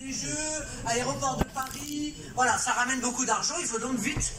des Jeux, aéroport de Paris, voilà, ça ramène beaucoup d'argent, il faut donc vite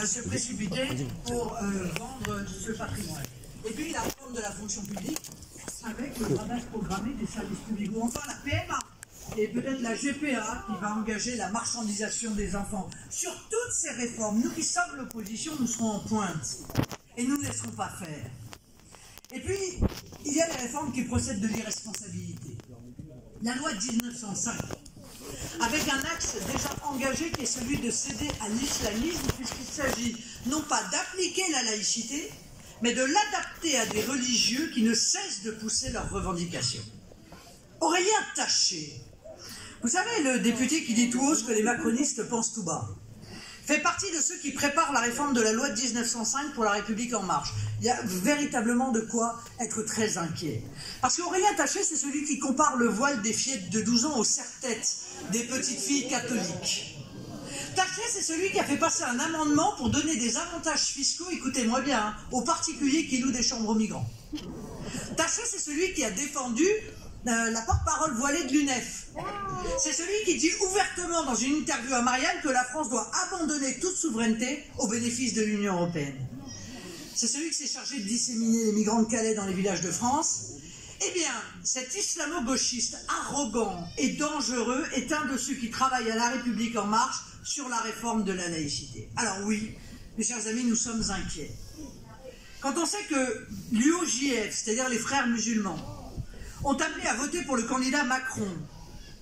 se précipiter pour vendre ce patrimoine. Et puis la réforme de la fonction publique, avec le bradage programmé des services publics, ou enfin la PMA, et peut-être la GPA qui va engager la marchandisation des enfants. Sur toutes ces réformes, nous qui sommes l'opposition, nous serons en pointe, et nous ne laisserons pas faire. Et puis, il y a les réformes qui procèdent de l'irresponsabilité. La loi de 1905, avec un axe déjà engagé qui est celui de céder à l'islamisme, puisqu'il s'agit non pas d'appliquer la laïcité, mais de l'adapter à des religieux qui ne cessent de pousser leurs revendications. Aurélien Taché, vous savez, le député qui dit tout haut ce que les macronistes pensent tout bas, fait partie de ceux qui préparent la réforme de la loi de 1905 pour la République en marche. Il y a véritablement de quoi être très inquiet. Parce qu'Aurélien Taché, c'est celui qui compare le voile des fillettes de 12 ans au serre-tête des petites filles catholiques. Taché, c'est celui qui a fait passer un amendement pour donner des avantages fiscaux, écoutez-moi bien, hein, aux particuliers qui louent des chambres aux migrants. Taché, c'est celui qui a défendu la porte-parole voilée de l'UNEF. C'est celui qui dit ouvertement dans une interview à Marianne que la France doit abandonner toute souveraineté au bénéfice de l'Union européenne. C'est celui qui s'est chargé de disséminer les migrants de Calais dans les villages de France. Eh bien, cet islamo-gauchiste arrogant et dangereux est un de ceux qui travaillent à la République en marche sur la réforme de la laïcité. Alors oui, mes chers amis, nous sommes inquiets. Quand on sait que l'UOJF, c'est-à-dire les frères musulmans, ont appelé à voter pour le candidat Macron,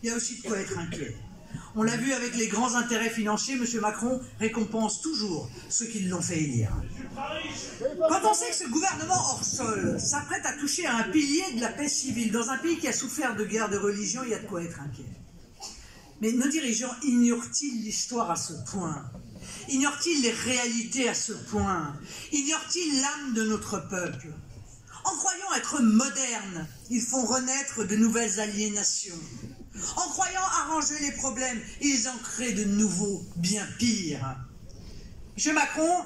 il y a aussi de quoi être inquiet. On l'a vu avec les grands intérêts financiers, M. Macron récompense toujours ceux qui l'ont fait élire. Quand on sait que ce gouvernement hors sol s'apprête à toucher à un pilier de la paix civile dans un pays qui a souffert de guerre de religion, il y a de quoi être inquiet. Mais nos dirigeants ignorent-ils l'histoire à ce point? Ignorent-ils les réalités à ce point? Ignorent-ils l'âme de notre peuple? En croyant être modernes, ils font renaître de nouvelles aliénations. En croyant arranger les problèmes, ils en créent de nouveaux, bien pires. M. Macron,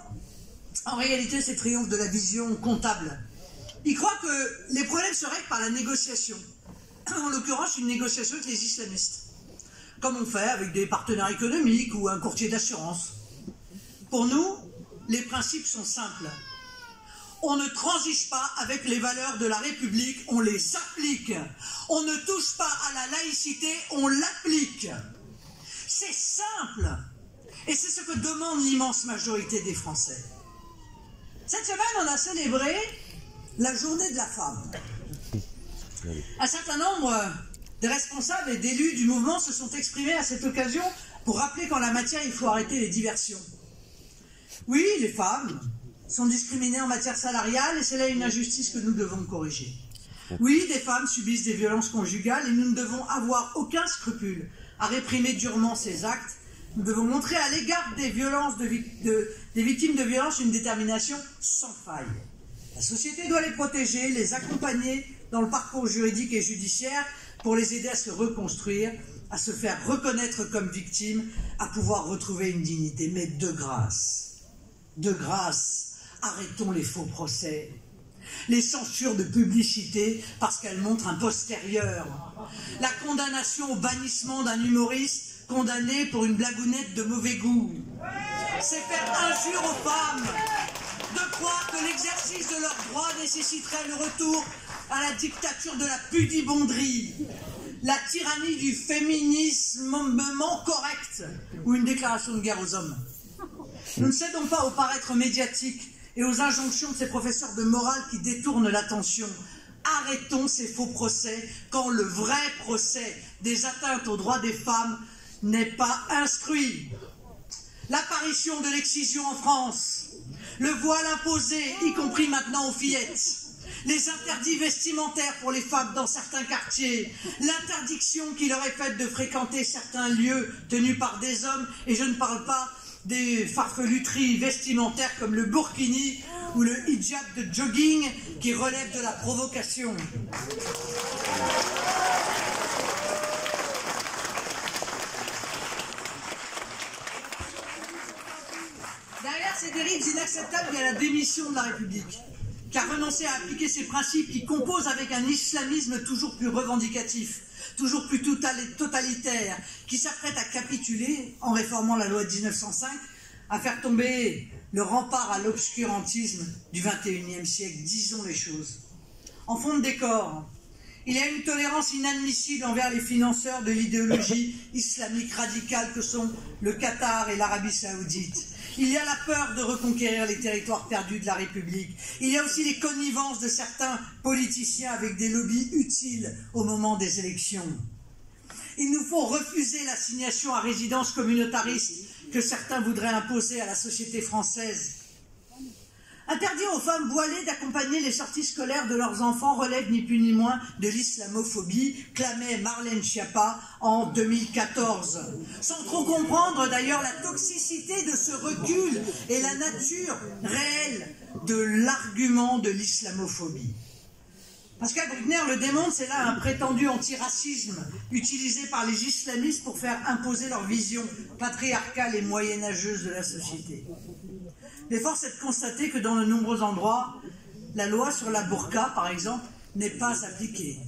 en réalité, c'est triomphe de la vision comptable. Il croit que les problèmes se règlent par la négociation. En l'occurrence, une négociation avec les islamistes. Comme on fait avec des partenaires économiques ou un courtier d'assurance. Pour nous, les principes sont simples. On ne transige pas avec les valeurs de la République, on les applique. On ne touche pas à la laïcité, on l'applique. C'est simple. Et c'est ce que demande l'immense majorité des Français. Cette semaine, on a célébré la journée de la femme. Un certain nombre de responsables et d'élus du mouvement se sont exprimés à cette occasion pour rappeler qu'en la matière, il faut arrêter les diversions. Oui, les femmes sont discriminées en matière salariale et c'est là une injustice que nous devons corriger. Oui, des femmes subissent des violences conjugales et nous ne devons avoir aucun scrupule à réprimer durement ces actes. Nous devons montrer à l'égard des victimes de violences une détermination sans faille. La société doit les protéger, les accompagner dans le parcours juridique et judiciaire pour les aider à se reconstruire, à se faire reconnaître comme victimes, à pouvoir retrouver une dignité. Mais de grâce, arrêtons les faux procès, les censures de publicité parce qu'elles montrent un postérieur, la condamnation au bannissement d'un humoriste condamné pour une blagounette de mauvais goût. C'est faire injure aux femmes de croire que l'exercice de leurs droits nécessiterait le retour à la dictature de la pudibonderie, la tyrannie du féminisme correct ou une déclaration de guerre aux hommes. Nous ne cédons pas au paraître médiatique et aux injonctions de ces professeurs de morale qui détournent l'attention. Arrêtons ces faux procès quand le vrai procès des atteintes aux droits des femmes n'est pas instruit. L'apparition de l'excision en France, le voile imposé, y compris maintenant aux fillettes, les interdits vestimentaires pour les femmes dans certains quartiers, l'interdiction qui leur est faite de fréquenter certains lieux tenus par des hommes, et je ne parle pas des farfeluteries vestimentaires comme le burkini ou le hijab de jogging qui relèvent de la provocation. Derrière ces dérives inacceptables, il y a la démission de la République, qui a renoncé à appliquer ces principes qui composent avec un islamisme toujours plus revendicatif. toujours plus totalitaire, qui s'apprête à capituler en réformant la loi de 1905, à faire tomber le rempart à l'obscurantisme du XXIe siècle. Disons les choses. En fond de décor, il y a une tolérance inadmissible envers les financeurs de l'idéologie islamique radicale que sont le Qatar et l'Arabie Saoudite. Il y a la peur de reconquérir les territoires perdus de la République. Il y a aussi les connivences de certains politiciens avec des lobbies utiles au moment des élections. Il nous faut refuser l'assignation à résidence communautariste que certains voudraient imposer à la société française. Interdire aux femmes voilées d'accompagner les sorties scolaires de leurs enfants relève ni plus ni moins de l'islamophobie, clamait Marlène Schiappa en 2014. Sans trop comprendre d'ailleurs la toxicité de ce recul et la nature réelle de l'argument de l'islamophobie. Pascal Bruckner le démontre, c'est là un prétendu antiracisme utilisé par les islamistes pour faire imposer leur vision patriarcale et moyenâgeuse de la société. Mais force est de constater que dans de nombreux endroits, la loi sur la burqa, par exemple, n'est pas appliquée.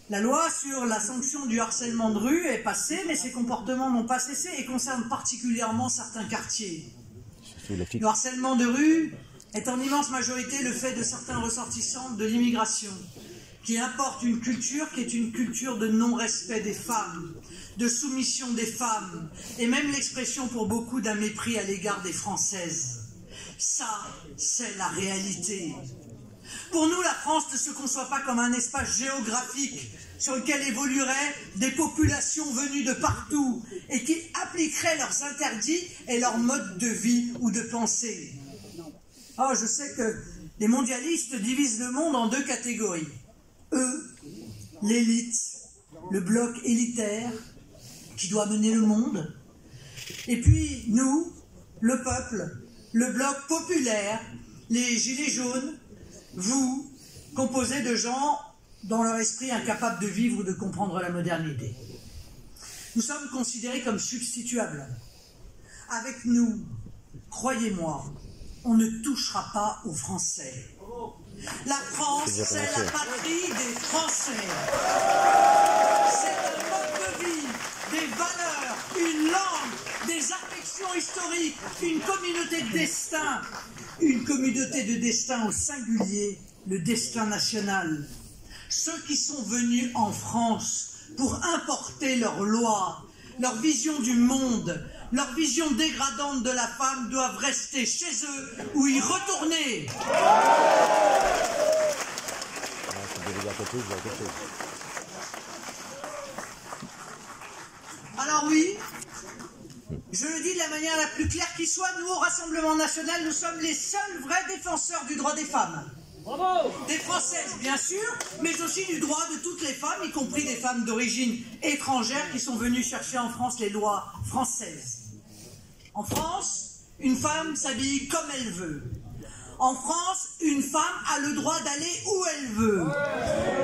La loi sur la sanction du harcèlement de rue est passée, mais ces comportements n'ont pas cessé et concernent particulièrement certains quartiers. Le harcèlement de rue est en immense majorité le fait de certains ressortissants de l'immigration, qui importent une culture qui est une culture de non-respect des femmes, de soumission des femmes, et même l'expression pour beaucoup d'un mépris à l'égard des Françaises. Ça, c'est la réalité. Pour nous, la France ne se conçoit pas comme un espace géographique sur lequel évolueraient des populations venues de partout et qui appliqueraient leurs interdits et leurs modes de vie ou de pensée. Oh, je sais que les mondialistes divisent le monde en deux catégories. Eux, l'élite, le bloc élitaire qui doit mener le monde, et puis nous, le peuple, le bloc populaire, les gilets jaunes, vous, composés de gens dans leur esprit incapables de vivre ou de comprendre la modernité. Nous sommes considérés comme substituables. Avec nous, croyez-moi, on ne touchera pas aux Français. La France, c'est la patrie des Français. C'est un mode de vie, des valeurs, une langue, des affections historiques, une communauté de destin au singulier, le destin national. Ceux qui sont venus en France pour importer leurs lois, leur vision du monde, leur vision dégradante de la femme doivent rester chez eux ou y retourner. Alors oui, je le dis de la manière la plus claire qui soit, nous au Rassemblement National, nous sommes les seuls vrais défenseurs du droit des femmes. Bravo. Des Françaises, bien sûr, mais aussi du droit de toutes les femmes, y compris des femmes d'origine étrangère qui sont venues chercher en France les lois françaises. En France, une femme s'habille comme elle veut. En France, une femme a le droit d'aller où elle veut.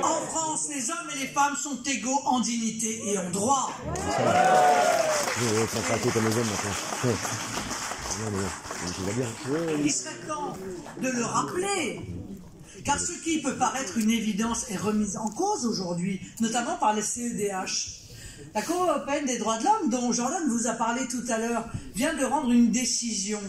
En France, les hommes et les femmes sont égaux en dignité et en droit. Il serait temps de le rappeler. Car ce qui peut paraître une évidence est remis en cause aujourd'hui, notamment par les CEDH. La Cour européenne des droits de l'homme, dont Jordan vous a parlé tout à l'heure, vient de rendre une décision.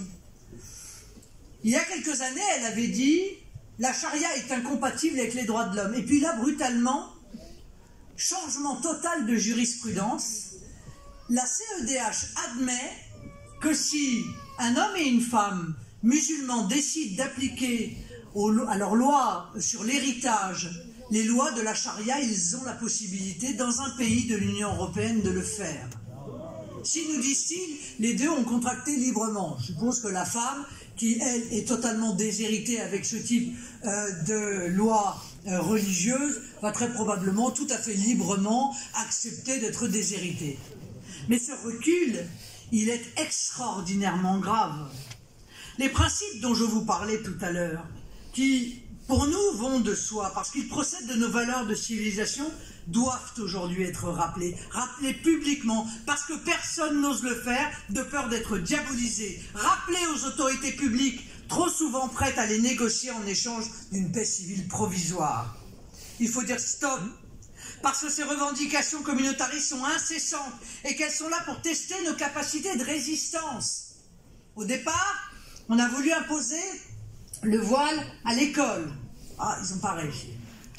Il y a quelques années, elle avait dit « la charia est incompatible avec les droits de l'homme ». Et puis là, brutalement, changement total de jurisprudence, la CEDH admet que si un homme et une femme musulmans décident d'appliquer à leurs lois sur l'héritage, les lois de la charia, ils ont la possibilité, dans un pays de l'Union européenne, de le faire. Si, nous disent-ils, les deux ont contracté librement. Je suppose que la femme, qui, elle, est totalement déshéritée avec ce type de loi religieuse, va très probablement, tout à fait librement, accepter d'être déshéritée. Mais ce recul, il est extraordinairement grave. Les principes dont je vous parlais tout à l'heure, qui, pour nous, vont de soi, parce qu'ils procèdent de nos valeurs de civilisation, doivent aujourd'hui être rappelés publiquement, parce que personne n'ose le faire, de peur d'être diabolisé, rappelés aux autorités publiques, trop souvent prêtes à les négocier en échange d'une paix civile provisoire. Il faut dire stop, parce que ces revendications communautaristes sont incessantes et qu'elles sont là pour tester nos capacités de résistance. Au départ, on a voulu imposer le voile à l'école. Ah, ils n'ont pas réussi.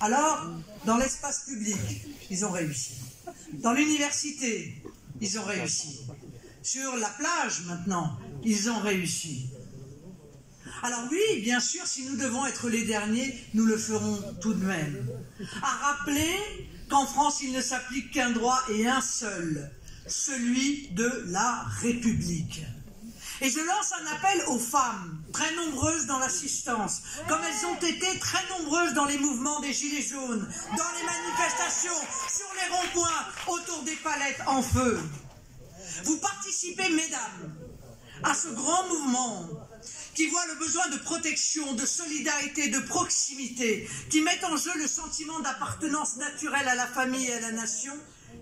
Alors, dans l'espace public, ils ont réussi. Dans l'université, ils ont réussi. Sur la plage, maintenant, ils ont réussi. Alors oui, bien sûr, si nous devons être les derniers, nous le ferons tout de même. À rappeler qu'en France, il ne s'applique qu'un droit et un seul, celui de la République. Et je lance un appel aux femmes, très nombreuses dans l'assistance, comme elles ont été très nombreuses dans les mouvements des Gilets jaunes, dans les manifestations, sur les ronds-points, autour des palettes en feu. Vous participez, mesdames, à ce grand mouvement qui voit le besoin de protection, de solidarité, de proximité, qui met en jeu le sentiment d'appartenance naturelle à la famille et à la nation,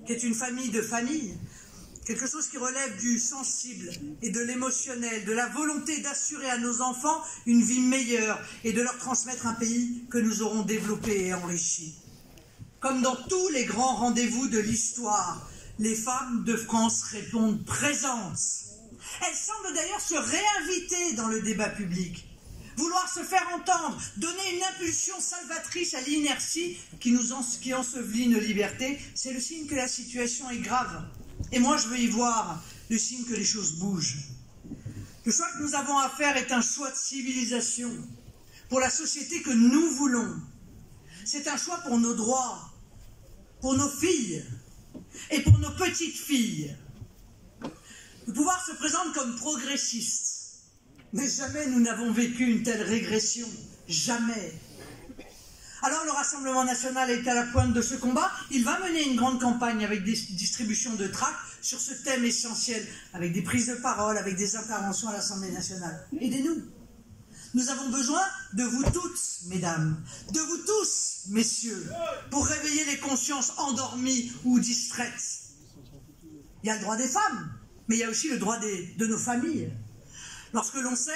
qui est une famille de familles, quelque chose qui relève du sensible et de l'émotionnel, de la volonté d'assurer à nos enfants une vie meilleure et de leur transmettre un pays que nous aurons développé et enrichi. Comme dans tous les grands rendez-vous de l'histoire, les femmes de France répondent présentes. Elles semblent d'ailleurs se réinviter dans le débat public, vouloir se faire entendre, donner une impulsion salvatrice à l'inertie qui ensevelit nos libertés. C'est le signe que la situation est grave. Et moi, je veux y voir le signe que les choses bougent. Le choix que nous avons à faire est un choix de civilisation pour la société que nous voulons. C'est un choix pour nos droits, pour nos filles et pour nos petites filles. Le pouvoir se présente comme progressiste, mais jamais nous n'avons vécu une telle régression, jamais. Alors le Rassemblement national est à la pointe de ce combat. Il va mener une grande campagne avec des distributions de tracts sur ce thème essentiel, avec des prises de parole, avec des interventions à l'Assemblée nationale. Aidez-nous. Nous avons besoin de vous toutes, mesdames, de vous tous, messieurs, pour réveiller les consciences endormies ou distraites. Il y a le droit des femmes, mais il y a aussi le droit de nos familles. Lorsque l'on sait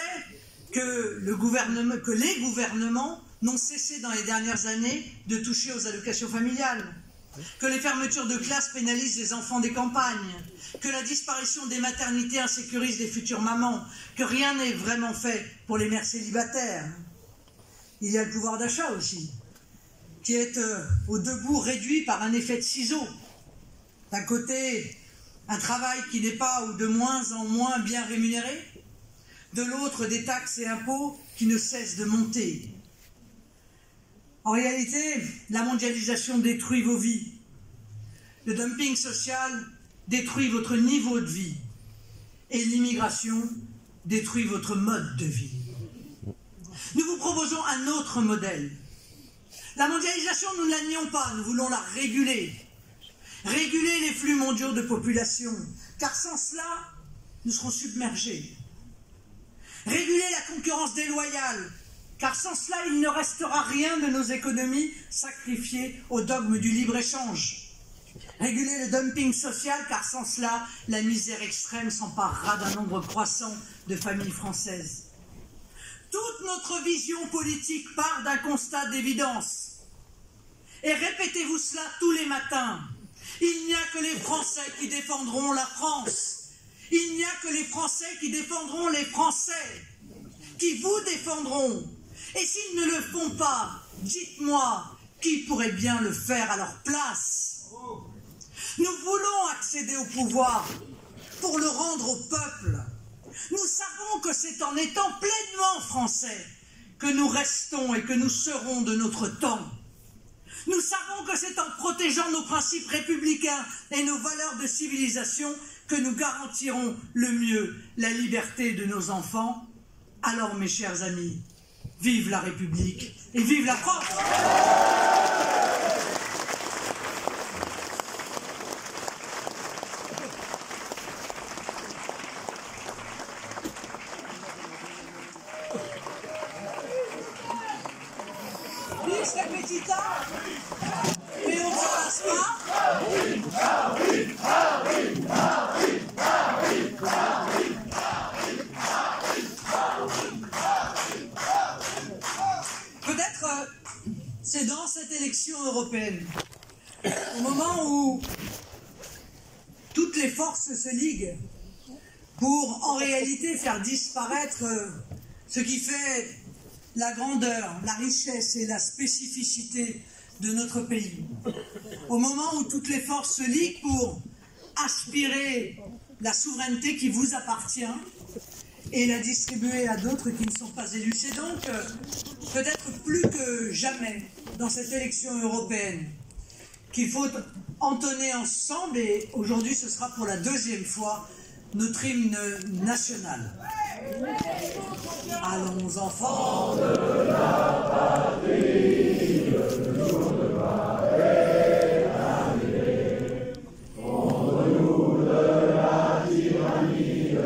que les gouvernements n'ont cessé dans les dernières années de toucher aux allocations familiales, que les fermetures de classes pénalisent les enfants des campagnes, que la disparition des maternités insécurise les futures mamans, que rien n'est vraiment fait pour les mères célibataires. Il y a le pouvoir d'achat aussi, qui est au debout réduit par un effet de ciseau. D'un côté, un travail qui n'est pas ou de moins en moins bien rémunéré, de l'autre, des taxes et impôts qui ne cessent de monter. En réalité, la mondialisation détruit vos vies. Le dumping social détruit votre niveau de vie. Et l'immigration détruit votre mode de vie. Nous vous proposons un autre modèle. La mondialisation, nous ne la nions pas, nous voulons la réguler. Réguler les flux mondiaux de population, car sans cela, nous serons submergés. Réguler la concurrence déloyale, car sans cela, il ne restera rien de nos économies sacrifiées au dogme du libre-échange. Réguler le dumping social, car sans cela, la misère extrême s'emparera d'un nombre croissant de familles françaises. Toute notre vision politique part d'un constat d'évidence. Et répétez-vous cela tous les matins. Il n'y a que les Français qui défendront la France. Il n'y a que les Français qui défendront les Français, qui vous défendront. Et s'ils ne le font pas, dites-moi, qui pourrait bien le faire à leur place? Nous voulons accéder au pouvoir pour le rendre au peuple. Nous savons que c'est en étant pleinement français que nous restons et que nous serons de notre temps. Nous savons que c'est en protégeant nos principes républicains et nos valeurs de civilisation que nous garantirons le mieux la liberté de nos enfants. Alors, mes chers amis, vive la République et vive la France! Mais on ne se passe pas. Peut-être c'est dans cette élection européenne, au toutes les forces se liguent pour en réalité faire disparaître ce qui fait la grandeur, la richesse et la spécificité de notre pays. Au moment où toutes les forces se liguent pour aspirer la souveraineté qui vous appartient et la distribuer à d'autres qui ne sont pas élus. C'est donc peut-être plus que jamais dans cette élection européenne qu'il faut entonner ensemble, et aujourd'hui ce sera pour la deuxième fois, notre hymne national. Allons enfants de la patrie, le jour de gloire est arrivé. Contre nous de la tyrannie,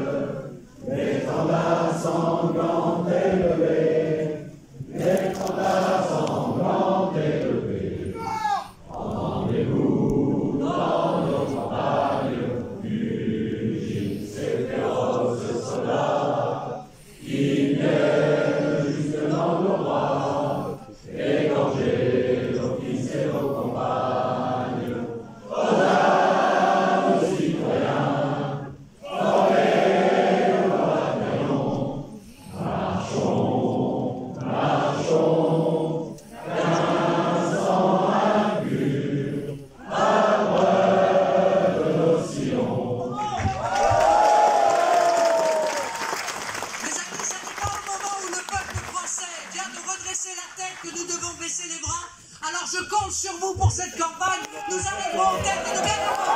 l'étendard sanglant est levé, l'étendard sanglant est levé. Rendez-vous dans nos campagnes, fugitifs et féroces soldats, qui viennent jusque dans nos bras, égorger nos fils et nos compagnes. Aux armes, citoyens, formez nos bataillons, marchons, marchons, d'un sang impur, à l'heure de nos sillons. Mes amis, ce n'est pas au moment où le peuple français vient de redresser la tête que nous devons baisser les bras. Alors je compte sur vous pour cette campagne. Nous arriverons en tête et nous gagnerons.